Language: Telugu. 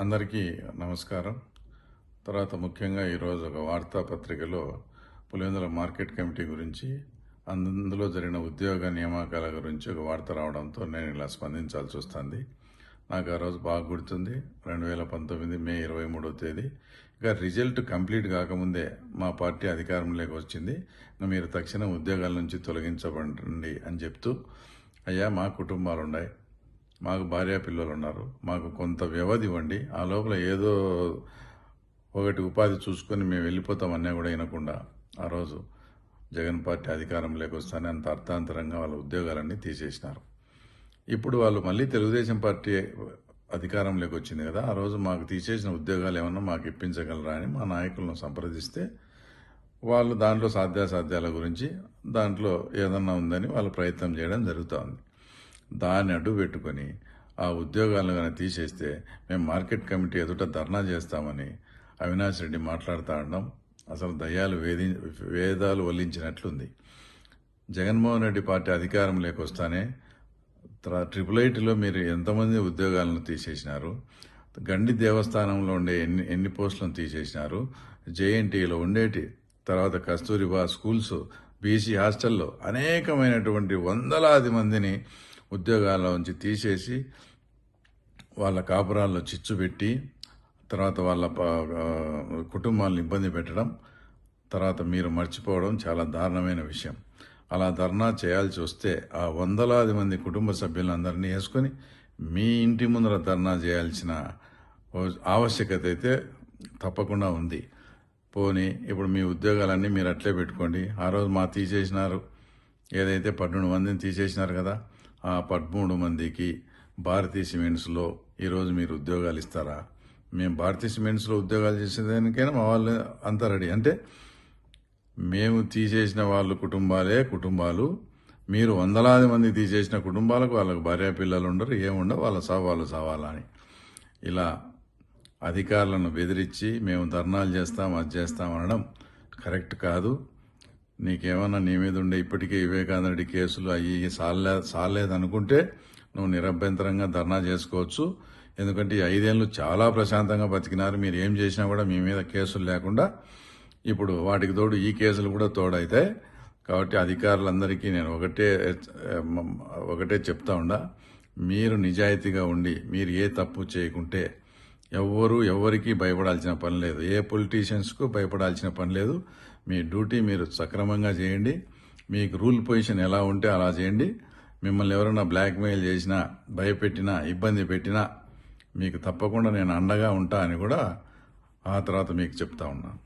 అందరికీ నమస్కారం. తర్వాత ముఖ్యంగా ఈరోజు ఒక వార్తాపత్రికలో పులివెందుల మార్కెట్ కమిటీ గురించి అందులో జరిగిన ఉద్యోగ నియామకాల గురించి ఒక వార్త రావడంతో నేను ఇలా స్పందించాల్సి వస్తుంది. నాకు ఆ రోజు బాగా గుర్తుంది. 2019 మే 23వ తేదీ. ఇక రిజల్ట్ కంప్లీట్ కాకముందే మా పార్టీ అధికారంలోకి వచ్చింది. మీరు తక్షణం ఉద్యోగాల నుంచి తొలగించబడండి అని చెప్తూ, అయ్యా మా కుటుంబాలు ఉన్నాయి, మాకు భార్య పిల్లలు ఉన్నారు, మాకు కొంత వ్యవధి ఇవ్వండి, ఆ లోపల ఏదో ఒకటి ఉపాధి చూసుకొని మేము వెళ్ళిపోతామన్నా కూడా వినకుండా ఆ రోజు జగన్ పార్టీ అధికారంలోకి వస్తానే అంత అర్థాంతరంగా వాళ్ళ ఉద్యోగాలన్నీ తీసేసినారు. ఇప్పుడు వాళ్ళు మళ్ళీ తెలుగుదేశం పార్టీ అధికారంలోకి వచ్చింది కదా, ఆ రోజు మాకు తీసేసిన ఉద్యోగాలు ఏమన్నా మాకు ఇప్పించగలరా అని మా నాయకులను సంప్రదిస్తే వాళ్ళు దాంట్లో సాధ్యాసాధ్యాల గురించి దాంట్లో ఏదన్నా ఉందని వాళ్ళు ప్రయత్నం చేయడం జరుగుతోంది. దాన్ని అడ్డు పెట్టుకొని ఆ ఉద్యోగాలను కానీ తీసేస్తే మేము మార్కెట్ కమిటీ ఎదుట ధర్నా చేస్తామని అవినాష్ రెడ్డి మాట్లాడుతూ ఉండడం అసలు దయ్యాలు వేదాలు వల్లించినట్లుంది. జగన్మోహన్ రెడ్డి పార్టీ అధికారంలోకి వస్తానే 888లో మీరు ఎంతమంది ఉద్యోగాలను తీసేసినారు, గండి దేవస్థానంలో ఉండే ఎన్ని పోస్టులను తీసేసినారు, జేఎన్టీలో ఉండేటి, తర్వాత కస్తూరిబా స్కూల్స్, బీసీ హాస్టల్లో అనేకమైనటువంటి వందలాది మందిని ఉద్యోగాల్లోంచి తీసేసి వాళ్ళ కాపురాల్లో చిచ్చు పెట్టి తర్వాత వాళ్ళ కుటుంబాలను ఇబ్బంది పెట్టడం తర్వాత మీరు మర్చిపోవడం చాలా దారుణమైన విషయం. అలా ధర్నా చేయాల్సి వస్తే ఆ వందలాది మంది కుటుంబ సభ్యులందరినీ వేసుకొని మీ ఇంటి ముందర ధర్నా చేయాల్సిన ఆవశ్యకత అయితే తప్పకుండా ఉంది. పోనీ ఇప్పుడు మీ ఉద్యోగాలన్నీ మీరు అట్లే పెట్టుకోండి. ఆ రోజు మా తీసేసినారు, ఏదైతే 12 మందిని తీసేసినారు కదా, ఆ 13 మందికి భారతీయ సిమెంట్స్లో ఈరోజు మీరు ఉద్యోగాలు ఇస్తారా? మేము భారతీయ సిమెంట్స్లో ఉద్యోగాలు చేసేదానికైనా మా వాళ్ళు అంతా రెడీ. అంటే మేము తీసేసిన వాళ్ళు కుటుంబాలు, మీరు వందలాది మంది తీసేసిన కుటుంబాలకు వాళ్ళకు భార్య పిల్లలు ఉండరు, ఏముండవు, వాళ్ళ సావు వాళ్ళు సావాలా అని ఇలా అధికారులను బెదిరించి మేము ధర్నాలు చేస్తాం అది చేస్తాం అనడం కరెక్ట్ కాదు. నీకేమన్నా నీ మీద ఉండే ఇప్పటికే వివేకానంద రెడ్డి కేసులు అయ్యి సాలేదనుకుంటే నువ్వు నిరభ్యంతరంగా ధర్నా చేసుకోవచ్చు. ఎందుకంటే ఈ 5 ఏళ్ళు చాలా ప్రశాంతంగా బతికినారు. మీరు ఏం చేసినా కూడా మీ మీద కేసులు లేకుండా ఇప్పుడు వాటికి తోడు ఈ కేసులు కూడా తోడైతాయి. కాబట్టి అధికారులందరికీ నేను ఒకటే చెప్తా ఉండా, మీరు నిజాయితీగా ఉండి మీరు ఏ తప్పు చేయకుంటే ఎవరికి భయపడాల్సిన పని లేదు, ఏ పొలిటీషియన్స్కు భయపడాల్సిన పని లేదు. మీ డ్యూటీ మీరు సక్రమంగా చేయండి. మీకు రూల్ పొజిషన్ ఎలా ఉంటే అలా చేయండి. మిమ్మల్ని ఎవరైనా బ్లాక్మెయిల్ చేసినా, భయపెట్టినా, ఇబ్బంది పెట్టినా మీకు తప్పకుండా నేను అండగా ఉంటా అని కూడా ఆ తర్వాత మీకు చెప్తా ఉన్నాను.